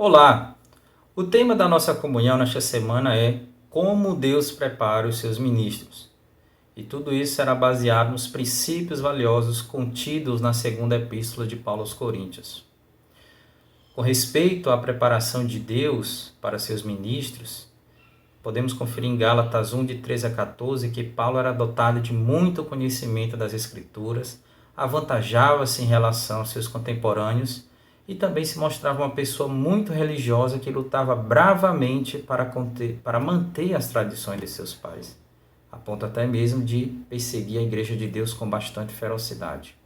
Olá! O tema da nossa comunhão nesta semana é Como Deus prepara os seus ministros. E tudo isso será baseado nos princípios valiosos contidos na segunda epístola de Paulo aos Coríntios. Com respeito à preparação de Deus para seus ministros, podemos conferir em Gálatas 1, de 13 a 14, que Paulo era dotado de muito conhecimento das Escrituras, avantajava-se em relação aos seus contemporâneos e também se mostrava uma pessoa muito religiosa que lutava bravamente para manter as tradições de seus pais, a ponto até mesmo de perseguir a Igreja de Deus com bastante ferocidade.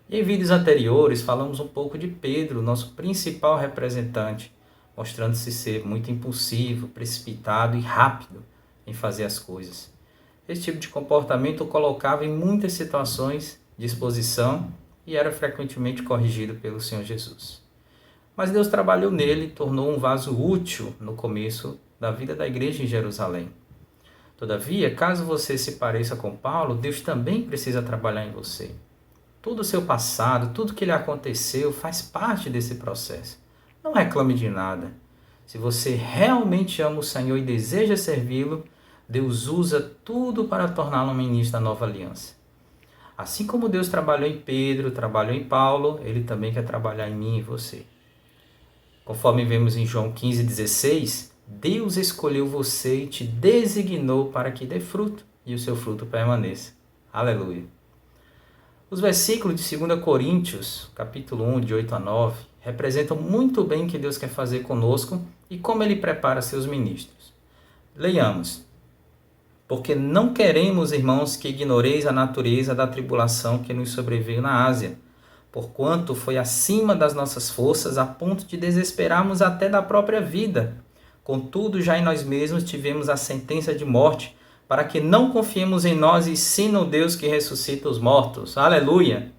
E em vídeos anteriores falamos um pouco de Pedro, nosso principal representante, mostrando-se ser muito impulsivo, precipitado e rápido em fazer as coisas. Esse tipo de comportamento o colocava em muitas situações de exposição e era frequentemente corrigido pelo Senhor Jesus. Mas Deus trabalhou nele e tornou um vaso útil no começo da vida da igreja em Jerusalém. Todavia, caso você se pareça com Paulo, Deus também precisa trabalhar em você. Todo o seu passado, tudo que lhe aconteceu faz parte desse processo. Não reclame de nada. Se você realmente ama o Senhor e deseja servi-lo, Deus usa tudo para torná-lo um ministro da nova aliança. Assim como Deus trabalhou em Pedro, trabalhou em Paulo, Ele também quer trabalhar em mim e você. Conforme vemos em João 15,16, Deus escolheu você e te designou para que dê fruto e o seu fruto permaneça. Aleluia! Os versículos de 2 Coríntios, capítulo 1, de 8 a 9, representam muito bem o que Deus quer fazer conosco e como Ele prepara seus ministros. Leiamos. Porque não queremos, irmãos, que ignoreis a natureza da tribulação que nos sobreveio na Ásia, porquanto foi acima das nossas forças a ponto de desesperarmos até da própria vida. Contudo, já em nós mesmos tivemos a sentença de morte, para que não confiemos em nós e sim no Deus que ressuscita os mortos. Aleluia!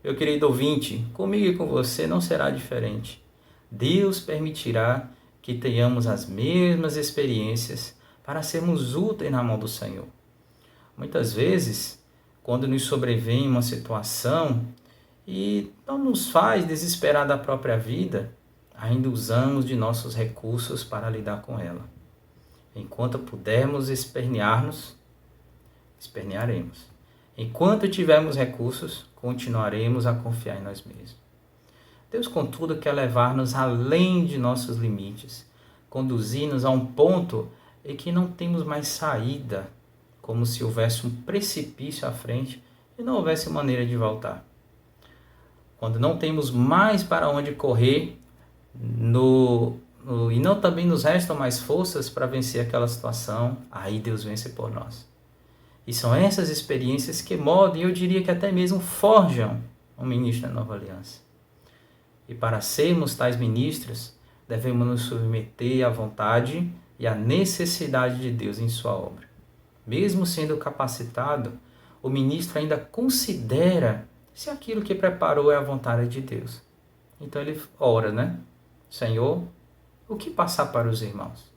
Meu querido ouvinte, comigo e com você não será diferente. Deus permitirá que tenhamos as mesmas experiências para sermos úteis na mão do Senhor. Muitas vezes, quando nos sobrevém uma situação e não nos faz desesperar da própria vida, ainda usamos de nossos recursos para lidar com ela. Enquanto pudermos espernear-nos, espernearemos. Enquanto tivermos recursos, continuaremos a confiar em nós mesmos. Deus, contudo, quer levar-nos além de nossos limites, conduzir-nos a um ponto em que não temos mais saída, como se houvesse um precipício à frente e não houvesse maneira de voltar. Quando não temos mais para onde correr e não também nos restam mais forças para vencer aquela situação, aí Deus vence por nós. E são essas experiências que moldam, e eu diria que até mesmo forjam um ministro da nova aliança. E para sermos tais ministros, devemos nos submeter à vontade e à necessidade de Deus em sua obra. Mesmo sendo capacitado, o ministro ainda considera se aquilo que preparou é a vontade de Deus. Então ele ora, Senhor, o que passar para os irmãos?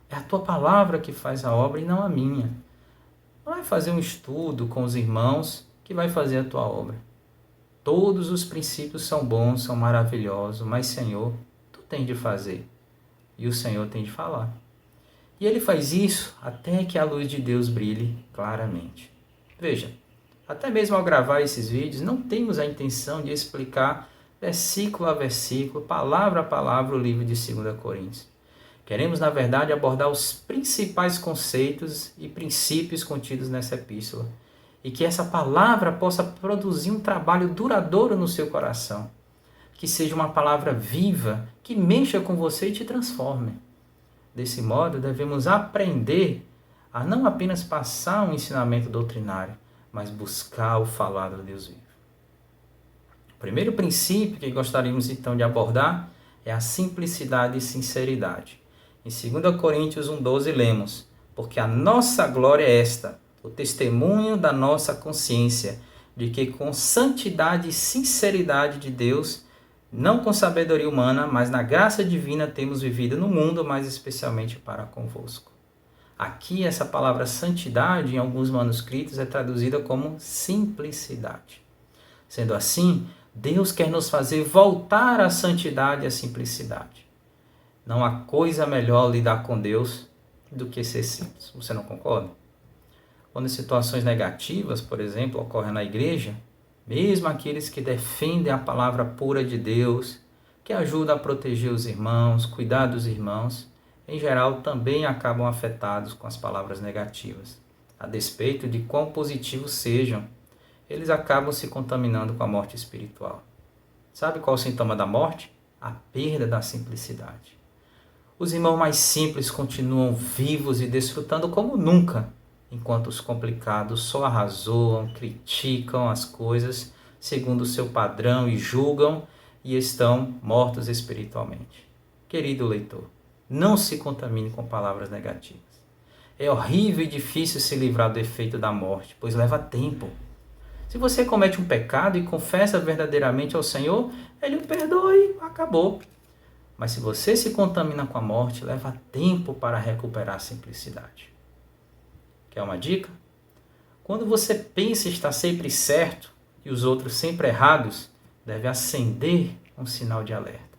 É a tua palavra que faz a obra e não a minha. Não é fazer um estudo com os irmãos que vai fazer a tua obra. Todos os princípios são bons, são maravilhosos, mas Senhor, tu tens de fazer. E o Senhor tem de falar. E ele faz isso até que a luz de Deus brilhe claramente. Veja, até mesmo ao gravar esses vídeos, não temos a intenção de explicar versículo a versículo, palavra a palavra, o livro de 2 Coríntios. Queremos, na verdade, abordar os principais conceitos e princípios contidos nessa epístola, e que essa palavra possa produzir um trabalho duradouro no seu coração, que seja uma palavra viva, que mexa com você e te transforme. Desse modo, devemos aprender a não apenas passar um ensinamento doutrinário, mas buscar o falar do Deus vivo. O primeiro princípio que gostaríamos então de abordar é a simplicidade e sinceridade. Em 2 Coríntios 1,12 lemos, porque a nossa glória é esta, o testemunho da nossa consciência, de que com santidade e sinceridade de Deus, não com sabedoria humana, mas na graça divina temos vivido no mundo, mas especialmente para convosco. Aqui essa palavra santidade, em alguns manuscritos, é traduzida como simplicidade. Sendo assim, Deus quer nos fazer voltar à santidade e à simplicidade. Não há coisa melhor lidar com Deus do que ser simples. Você não concorda? Quando situações negativas, por exemplo, ocorrem na igreja, mesmo aqueles que defendem a palavra pura de Deus, que ajudam a proteger os irmãos, cuidar dos irmãos, em geral também acabam afetados com as palavras negativas. A despeito de quão positivos sejam, eles acabam se contaminando com a morte espiritual. Sabe qual é o sintoma da morte? A perda da simplicidade. Os irmãos mais simples continuam vivos e desfrutando como nunca, enquanto os complicados só arrazoam, criticam as coisas segundo o seu padrão e julgam e estão mortos espiritualmente. Querido leitor, não se contamine com palavras negativas. É horrível e difícil se livrar do efeito da morte, pois leva tempo. Se você comete um pecado e confessa verdadeiramente ao Senhor, Ele o perdoa e acabou. Mas se você se contamina com a morte, leva tempo para recuperar a simplicidade. Quer uma dica? Quando você pensa estar sempre certo e os outros sempre errados, deve acender um sinal de alerta.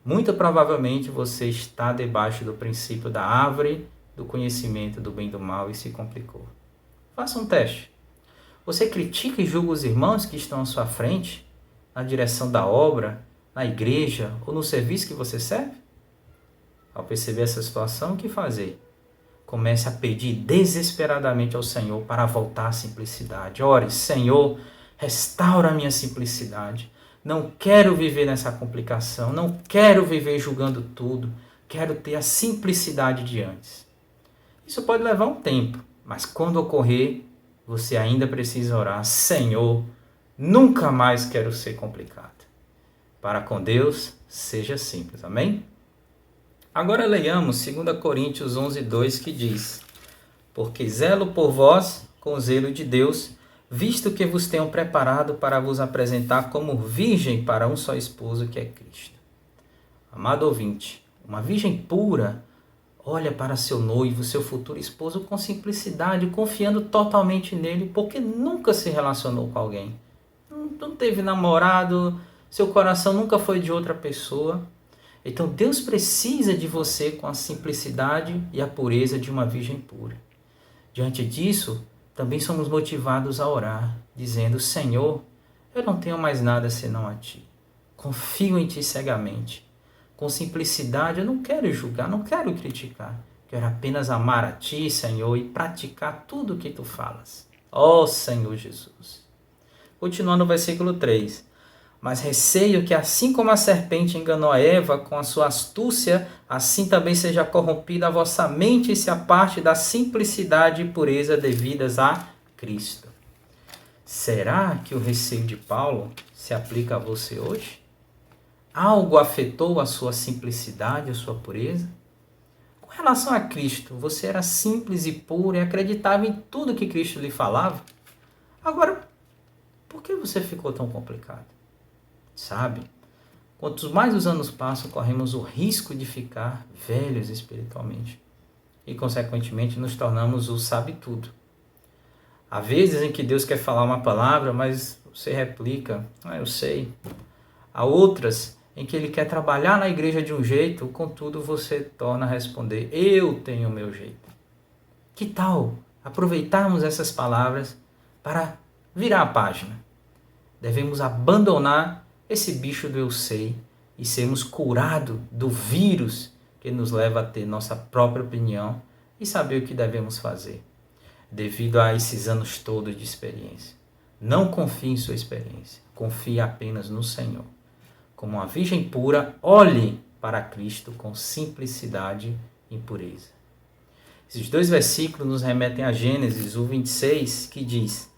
Muito provavelmente você está debaixo do princípio da árvore do conhecimento do bem e do mal e se complicou. Faça um teste. Você critica e julga os irmãos que estão à sua frente, na direção da obra, na igreja ou no serviço que você serve? Ao perceber essa situação, o que fazer? Comece a pedir desesperadamente ao Senhor para voltar à simplicidade. Ore, Senhor, restaura a minha simplicidade. Não quero viver nessa complicação, não quero viver julgando tudo, quero ter a simplicidade de antes. Isso pode levar um tempo, mas quando ocorrer, você ainda precisa orar. Senhor, nunca mais quero ser complicado. Para com Deus, seja simples. Amém? Agora leiamos 2 Coríntios 11:2, que diz: Porque zelo por vós com o zelo de Deus, visto que vos tenho preparado para vos apresentar como virgem para um só esposo, que é Cristo. Amado ouvinte, uma virgem pura olha para seu noivo, seu futuro esposo, com simplicidade, confiando totalmente nele, porque nunca se relacionou com alguém. Não teve namorado, seu coração nunca foi de outra pessoa. Então Deus precisa de você com a simplicidade e a pureza de uma virgem pura. Diante disso, também somos motivados a orar, dizendo: Senhor, eu não tenho mais nada senão a Ti. Confio em Ti cegamente. Com simplicidade, eu não quero julgar, não quero criticar. Quero apenas amar a Ti, Senhor, e praticar tudo o que Tu falas. Ó Senhor Jesus. Continuando no versículo 3. Mas receio que, assim como a serpente enganou a Eva com a sua astúcia, assim também seja corrompida a vossa mente e se aparte da simplicidade e pureza devidas a Cristo. Será que o receio de Paulo se aplica a você hoje? Algo afetou a sua simplicidade, a sua pureza? Com relação a Cristo, você era simples e puro e acreditava em tudo que Cristo lhe falava? Agora, por que você ficou tão complicado? Sabe, quantos mais os anos passam, corremos o risco de ficar velhos espiritualmente e, consequentemente, nos tornamos o sabe-tudo. Há vezes em que Deus quer falar uma palavra, mas você replica: eu sei. Há outras em que Ele quer trabalhar na igreja de um jeito, contudo você torna a responder: eu tenho o meu jeito. Que tal aproveitarmos essas palavras para virar a página? Devemos abandonar esse bicho do eu sei e sermos curados do vírus que nos leva a ter nossa própria opinião e saber o que devemos fazer, devido a esses anos todos de experiência. Não confie em sua experiência, confie apenas no Senhor. Como uma virgem pura, olhe para Cristo com simplicidade e pureza. Esses dois versículos nos remetem a Gênesis 1:26, que diz: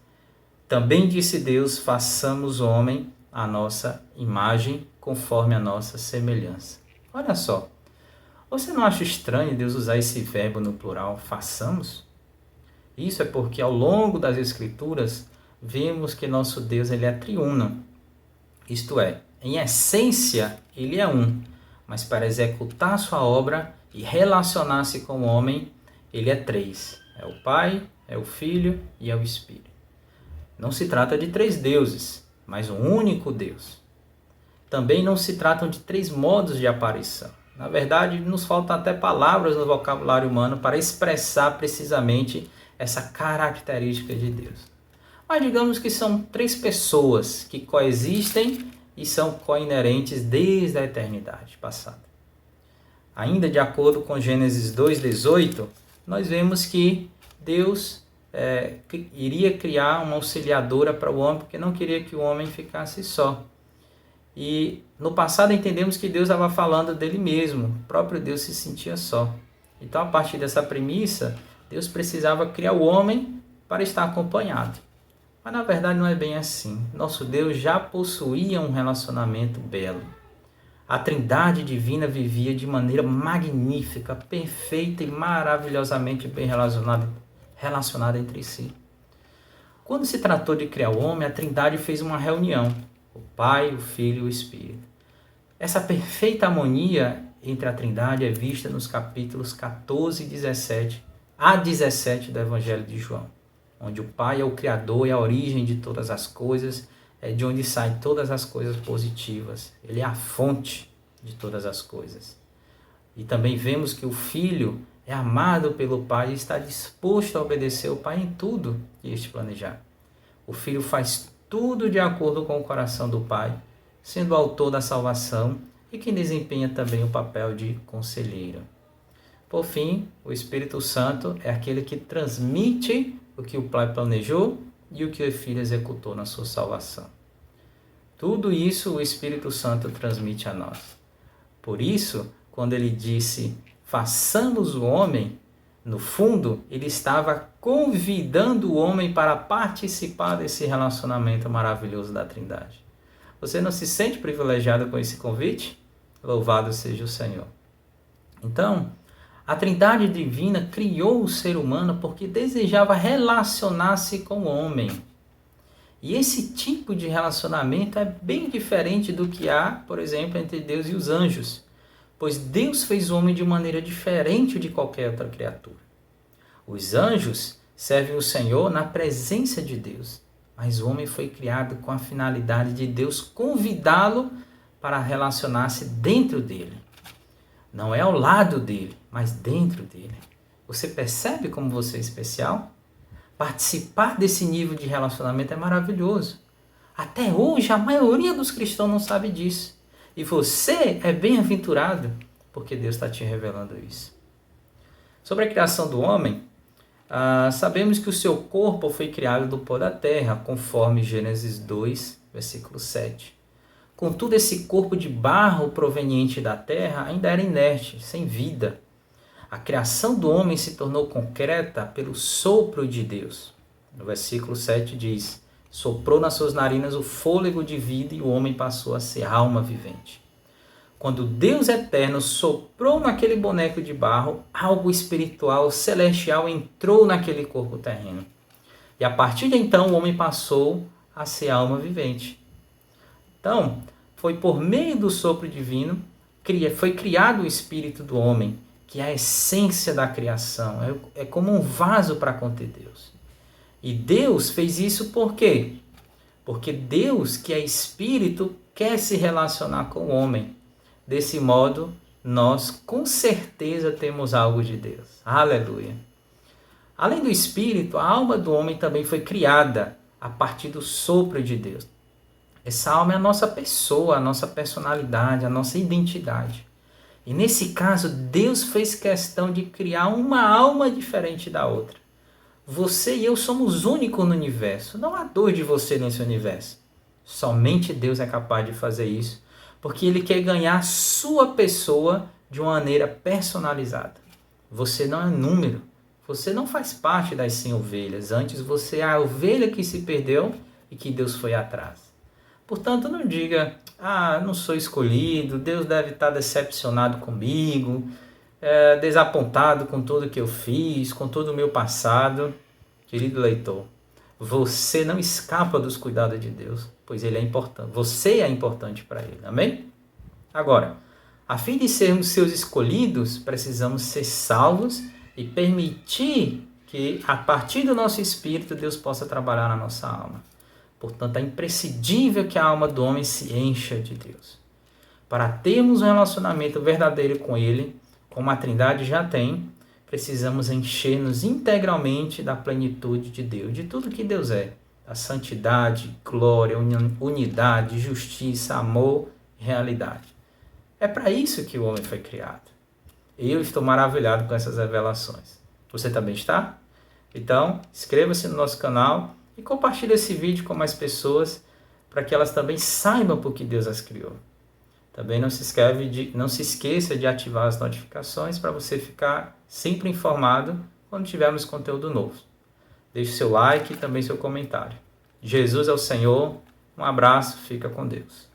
Também disse Deus, façamos o homem à nossa imagem, conforme a nossa semelhança. Olha só, você não acha estranho Deus usar esse verbo no plural, façamos? Isso é porque ao longo das Escrituras, vemos que nosso Deus ele é triuno. Isto é, em essência, ele é um, mas para executar sua obra e relacionar-se com o homem, ele é três. É o Pai, é o Filho e é o Espírito. Não se trata de três deuses, mas um único Deus. Também não se tratam de três modos de aparição. Na verdade, nos faltam até palavras no vocabulário humano para expressar precisamente essa característica de Deus. Mas digamos que são três pessoas que coexistem e são coinerentes desde a eternidade passada. Ainda de acordo com Gênesis 2,18, nós vemos que Deus iria criar uma auxiliadora para o homem, porque não queria que o homem ficasse só. E no passado entendemos que Deus estava falando dele mesmo, o próprio Deus se sentia só. Então, a partir dessa premissa, Deus precisava criar o homem para estar acompanhado. Mas na verdade não é bem assim. Nosso Deus já possuía um relacionamento belo. A Trindade divina vivia de maneira magnífica, perfeita e maravilhosamente bem relacionada entre si. Quando se tratou de criar o homem, a Trindade fez uma reunião. O Pai, o Filho e o Espírito. Essa perfeita harmonia entre a Trindade é vista nos capítulos 14 e 17 a 17 do Evangelho de João, onde o Pai é o Criador e a origem de todas as coisas, é de onde saem todas as coisas positivas. Ele é a fonte de todas as coisas. E também vemos que o Filho é amado pelo Pai e está disposto a obedecer ao Pai em tudo que este planejar. O Filho faz tudo de acordo com o coração do Pai, sendo o autor da salvação e que desempenha também o papel de conselheiro. Por fim, o Espírito Santo é aquele que transmite o que o Pai planejou e o que o Filho executou na sua salvação. Tudo isso o Espírito Santo transmite a nós. Por isso, quando ele disse, façamos o homem, no fundo, ele estava convidando o homem para participar desse relacionamento maravilhoso da Trindade. Você não se sente privilegiado com esse convite? Louvado seja o Senhor. Então, a Trindade divina criou o ser humano porque desejava relacionar-se com o homem. E esse tipo de relacionamento é bem diferente do que há, por exemplo, entre Deus e os anjos, pois Deus fez o homem de maneira diferente de qualquer outra criatura. Os anjos servem o Senhor na presença de Deus, mas o homem foi criado com a finalidade de Deus convidá-lo para relacionar-se dentro dele. Não é ao lado dele, mas dentro dele. Você percebe como você é especial? Participar desse nível de relacionamento é maravilhoso. Até hoje, a maioria dos cristãos não sabe disso. E você é bem-aventurado, porque Deus está te revelando isso. Sobre a criação do homem, sabemos que o seu corpo foi criado do pó da terra, conforme Gênesis 2, versículo 7. Contudo, esse corpo de barro proveniente da terra ainda era inerte, sem vida. A criação do homem se tornou concreta pelo sopro de Deus. No versículo 7 diz, soprou nas suas narinas o fôlego de vida e o homem passou a ser alma vivente. Quando Deus eterno soprou naquele boneco de barro, algo espiritual, celestial entrou naquele corpo terreno. E a partir de então o homem passou a ser alma vivente. Então, foi por meio do sopro divino, foi criado o espírito do homem, que é a essência da criação, é como um vaso para conter Deus. E Deus fez isso por quê? Porque Deus, que é espírito, quer se relacionar com o homem. Desse modo, nós com certeza temos algo de Deus. Aleluia! Além do espírito, a alma do homem também foi criada a partir do sopro de Deus. Essa alma é a nossa pessoa, a nossa personalidade, a nossa identidade. E nesse caso, Deus fez questão de criar uma alma diferente da outra. Você e eu somos únicos no universo. Não há dois de você nesse universo. Somente Deus é capaz de fazer isso, porque Ele quer ganhar sua pessoa de uma maneira personalizada. Você não é número. Você não faz parte das 100 ovelhas. Antes, você é a ovelha que se perdeu e que Deus foi atrás. Portanto, não diga, não sou escolhido, Deus deve estar decepcionado comigo, desapontado com tudo que eu fiz, com todo o meu passado. Querido leitor, você não escapa dos cuidados de Deus, pois Ele é importante. Você é importante para Ele, amém? Agora, a fim de sermos seus escolhidos, precisamos ser salvos e permitir que, a partir do nosso espírito, Deus possa trabalhar na nossa alma. Portanto, é imprescindível que a alma do homem se encha de Deus. Para termos um relacionamento verdadeiro com Ele, como a Trindade já tem, precisamos encher-nos integralmente da plenitude de Deus, de tudo que Deus é. A santidade, glória, unidade, justiça, amor e realidade. É para isso que o homem foi criado. Eu estou maravilhado com essas revelações. Você também está? Então, inscreva-se no nosso canal e compartilhe esse vídeo com mais pessoas para que elas também saibam por que Deus as criou. Também não se esqueça de ativar as notificações para você ficar sempre informado quando tivermos conteúdo novo. Deixe seu like e também seu comentário. Jesus é o Senhor. Um abraço, fica com Deus.